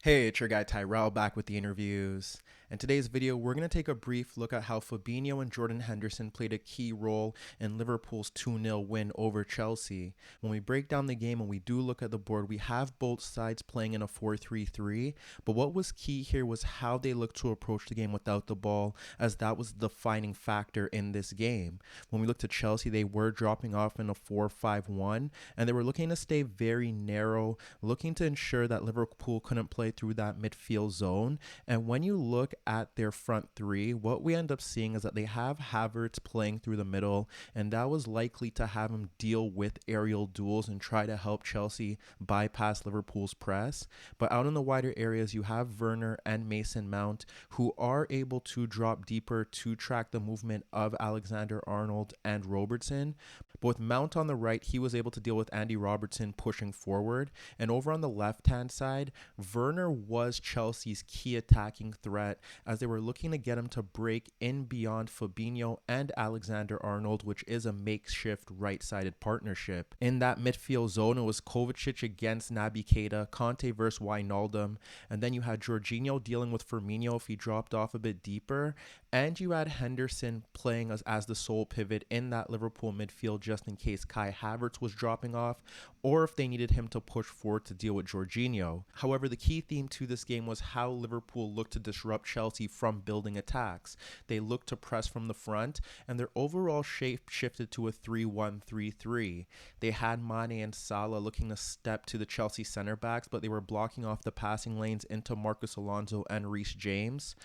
Hey, it's your guy Tyrrell back with the interviews. In today's video, we're going to take a brief look at how Fabinho and Jordan Henderson played a key role in Liverpool's 2-0 win over Chelsea. When we break down the game and we do look at the board, we have both sides playing in a 4-3-3, but what was key here was how they looked to approach the game without the ball, as that was the defining factor in this game. When we looked at Chelsea, they were dropping off in a 4-5-1, and they were looking to stay very narrow, looking to ensure that Liverpool couldn't play through that midfield zone. And when you look at their front three, what we end up seeing is that they have Havertz playing through the middle, and that was likely to have him deal with aerial duels and try to help Chelsea bypass Liverpool's press. But out in the wider areas, you have Werner and Mason Mount, who are able to drop deeper to track the movement of Alexander-Arnold and Robertson. But with Mount on the right, he was able to deal with Andy Robertson pushing forward. And over on the left-hand side, Werner was Chelsea's key attacking threat, as they were looking to get him to break in beyond Fabinho and Alexander-Arnold, which is a makeshift right-sided partnership. In that midfield zone, it was Kovacic against Naby Keita, Conte versus Wijnaldum, and then you had Jorginho dealing with Firmino if he dropped off a bit deeper, and you had Henderson playing as the sole pivot in that Liverpool midfield just in case Kai Havertz was dropping off, or if they needed him to push forward to deal with Jorginho. However, the key theme to this game was how Liverpool looked to disrupt Chelsea from building attacks. They looked to press from the front, and their overall shape shifted to a 3-1-3-3. They had Mane and Salah looking to step to the Chelsea center backs, but they were blocking off the passing lanes into Marcus Alonso and Reece James.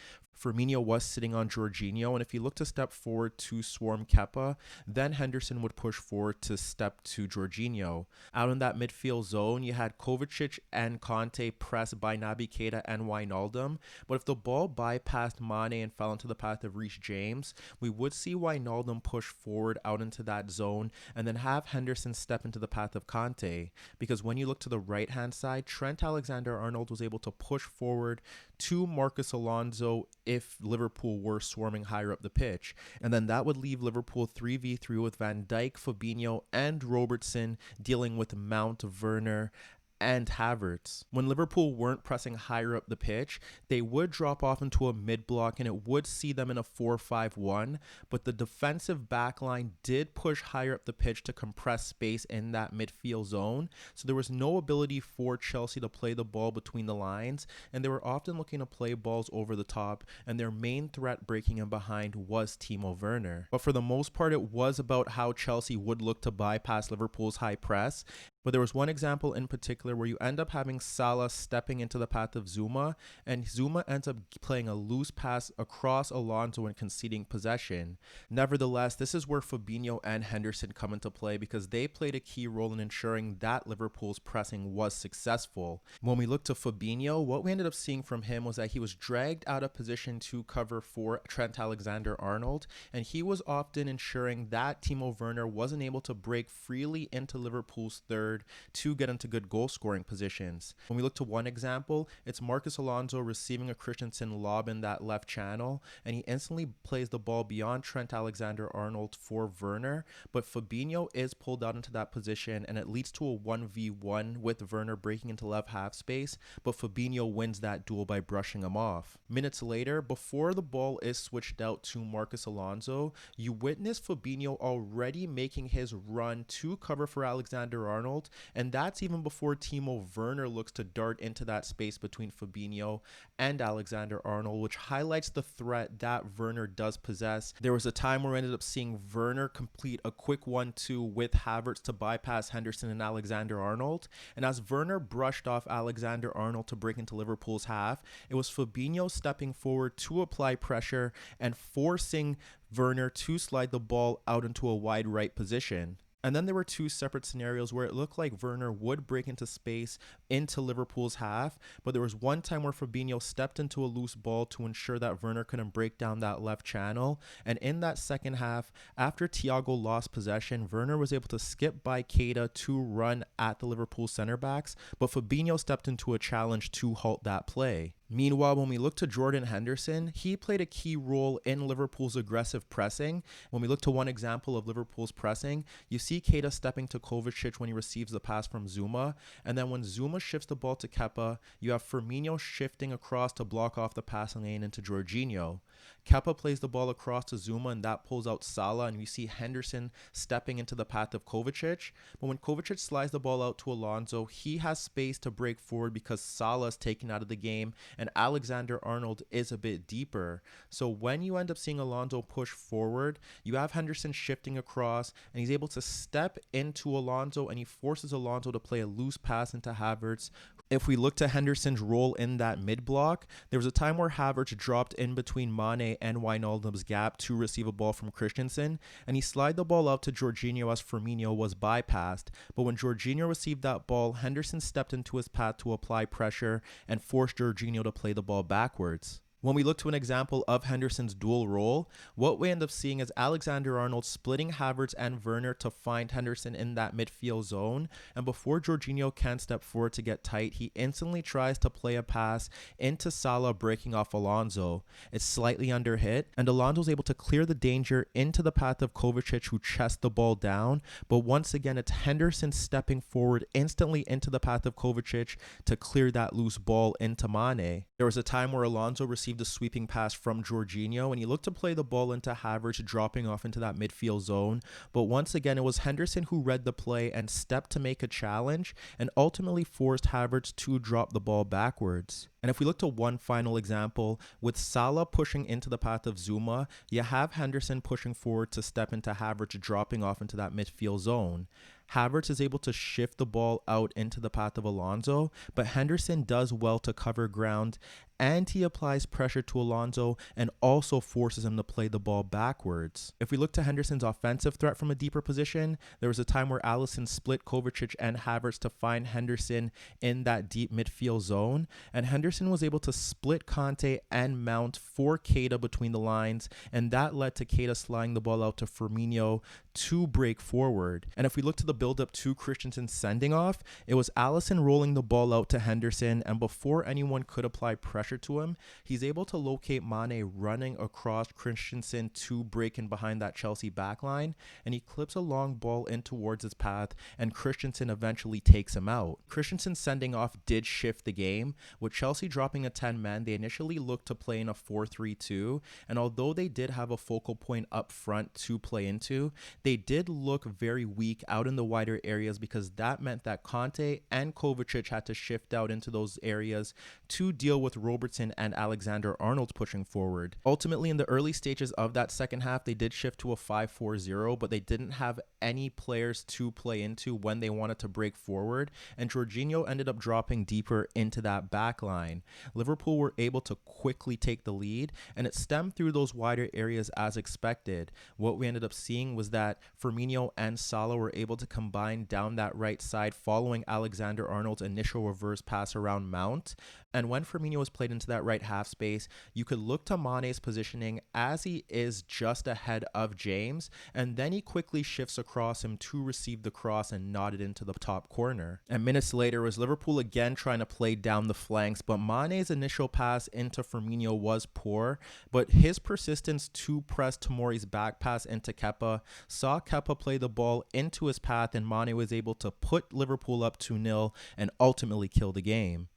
Firmino was sitting on Jorginho, and if he looked to step forward to swarm Kepa, then Henderson would push forward to step to Jorginho. Out in that midfield zone, you had Kovacic and Conte pressed by Naby Keita and Wijnaldum, but if the ball bypassed Mane and fell into the path of Reece James, we would see Wijnaldum push forward out into that zone and then have Henderson step into the path of Conte, because when you look to the right-hand side, Trent Alexander-Arnold was able to push forward to Marcus Alonso if Liverpool were swarming higher up the pitch. And then that would leave Liverpool 3v3 with Van Dijk, Fabinho, and Robertson dealing with Mount, Werner, and Havertz. When Liverpool weren't pressing higher up the pitch, they would drop off into a mid-block and it would see them in a 4-5-1, but the defensive backline did push higher up the pitch to compress space in that midfield zone, so there was no ability for Chelsea to play the ball between the lines, and they were often looking to play balls over the top, and their main threat breaking in behind was Timo Werner. But for the most part, it was about how Chelsea would look to bypass Liverpool's high press. But there was one example in particular where you end up having Salah stepping into the path of Zuma, and Zuma ends up playing a loose pass across Alonso and conceding possession. Nevertheless, this is where Fabinho and Henderson come into play, because they played a key role in ensuring that Liverpool's pressing was successful. When we look to Fabinho, what we ended up seeing from him was that he was dragged out of position to cover for Trent Alexander-Arnold, and he was often ensuring that Timo Werner wasn't able to break freely into Liverpool's third to get into good goal scoring positions. When we look to one example, it's Marcus Alonso receiving a Christensen lob in that left channel, and he instantly plays the ball beyond Trent Alexander-Arnold for Werner, but Fabinho is pulled out into that position, and it leads to a 1v1 with Werner breaking into left half space, but Fabinho wins that duel by brushing him off. Minutes later, before the ball is switched out to Marcus Alonso, you witness Fabinho already making his run to cover for Alexander-Arnold, and that's even before Timo Werner looks to dart into that space between Fabinho and Alexander-Arnold, which highlights the threat that Werner does possess. There was a time where we ended up seeing Werner complete a quick 1-2 with Havertz to bypass Henderson and Alexander-Arnold, and as Werner brushed off Alexander-Arnold to break into Liverpool's half, it was Fabinho stepping forward to apply pressure and forcing Werner to slide the ball out into a wide right position. And then there were two separate scenarios where it looked like Werner would break into space into Liverpool's half, but there was one time where Fabinho stepped into a loose ball to ensure that Werner couldn't break down that left channel. And in that second half, after Thiago lost possession, Werner was able to skip by Keita to run at the Liverpool center backs, but Fabinho stepped into a challenge to halt that play. Meanwhile, when we look to Jordan Henderson, he played a key role in Liverpool's aggressive pressing. When we look to one example of Liverpool's pressing, you see Keita stepping to Kovacic when he receives the pass from Zuma. And then when Zuma shifts the ball to Kepa, you have Firmino shifting across to block off the passing lane into Jorginho. Kepa plays the ball across to Zuma, and that pulls out Salah, and we see Henderson stepping into the path of Kovacic. But when Kovacic slides the ball out to Alonso, he has space to break forward because Salah is taken out of the game, and Alexander-Arnold is a bit deeper. So when you end up seeing Alonso push forward, you have Henderson shifting across, and he's able to step into Alonso, and he forces Alonso to play a loose pass into Havertz. If we look to Henderson's role in that mid-block, there was a time where Havertz dropped in between Mane and Wijnaldum's gap to receive a ball from Christensen, and he slid the ball out to Jorginho as Firmino was bypassed. But when Jorginho received that ball, Henderson stepped into his path to apply pressure and forced Jorginho to play the ball backwards. When we look to an example of Henderson's dual role, what we end up seeing is Alexander-Arnold splitting Havertz and Werner to find Henderson in that midfield zone. And before Jorginho can step forward to get tight, he instantly tries to play a pass into Salah, breaking off Alonso. It's slightly under hit, and Alonso's able to clear the danger into the path of Kovacic, who chests the ball down. But once again, it's Henderson stepping forward instantly into the path of Kovacic to clear that loose ball into Mane. There was a time where Alonso received a sweeping pass from Jorginho, and he looked to play the ball into Havertz, dropping off into that midfield zone. But once again, it was Henderson who read the play and stepped to make a challenge, and ultimately forced Havertz to drop the ball backwards. And if we look to one final example, with Salah pushing into the path of Zuma, you have Henderson pushing forward to step into Havertz, dropping off into that midfield zone. Havertz is able to shift the ball out into the path of Alonso, but Henderson does well to cover ground, and he applies pressure to Alonso and also forces him to play the ball backwards. If we look to Henderson's offensive threat from a deeper position, there was a time where Alisson split Kovacic and Havertz to find Henderson in that deep midfield zone, and Henderson was able to split Kanté and Mount for Keita between the lines, and that led to Keita sliding the ball out to Firmino to break forward. And if we look to the build up to Christensen sending off, it was Alisson rolling the ball out to Henderson, and before anyone could apply pressure to him, he's able to locate Mane running across Christensen to break in behind that Chelsea backline, and he clips a long ball in towards his path, and Christensen eventually takes him out. Christensen sending off did shift the game. With Chelsea dropping a 10-man, they initially looked to play in a 4-3-2, and although they did have a focal point up front to play into, they did look very weak out in the wider areas, because that meant that Kanté and Kovacic had to shift out into those areas to deal with Robertson and Alexander-Arnold pushing forward. Ultimately, in the early stages of that second half, they did shift to a 5-4-0, but they didn't have any players to play into when they wanted to break forward, and Jorginho ended up dropping deeper into that back line. Liverpool were able to quickly take the lead, and it stemmed through those wider areas as expected. What we ended up seeing was that Firmino and Salah were able to combine down that right side following Alexander-Arnold's initial reverse pass around Mount. And when Firmino was played into that right half space, you could look to Mane's positioning as he is just ahead of James, and then he quickly shifts across him to receive the cross and nod it into the top corner. And minutes later was Liverpool again trying to play down the flanks, but Mane's initial pass into Firmino was poor, but his persistence to press Tomori's back pass into Kepa saw Kepa play the ball into his path, and Mane was able to put Liverpool up 2-0 and ultimately kill the game.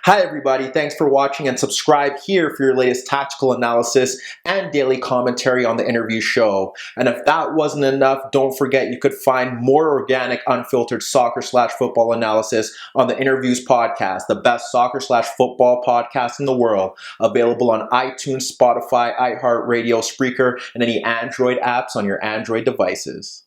Hi everybody, thanks for watching, and subscribe here for your latest tactical analysis and daily commentary on the InnerViews show. And if that wasn't enough, don't forget you could find more organic, unfiltered soccer/football analysis on the InnerViews podcast, the best soccer/football podcast in the world, available on iTunes, Spotify, iHeartRadio, Spreaker, and any Android apps on your Android devices.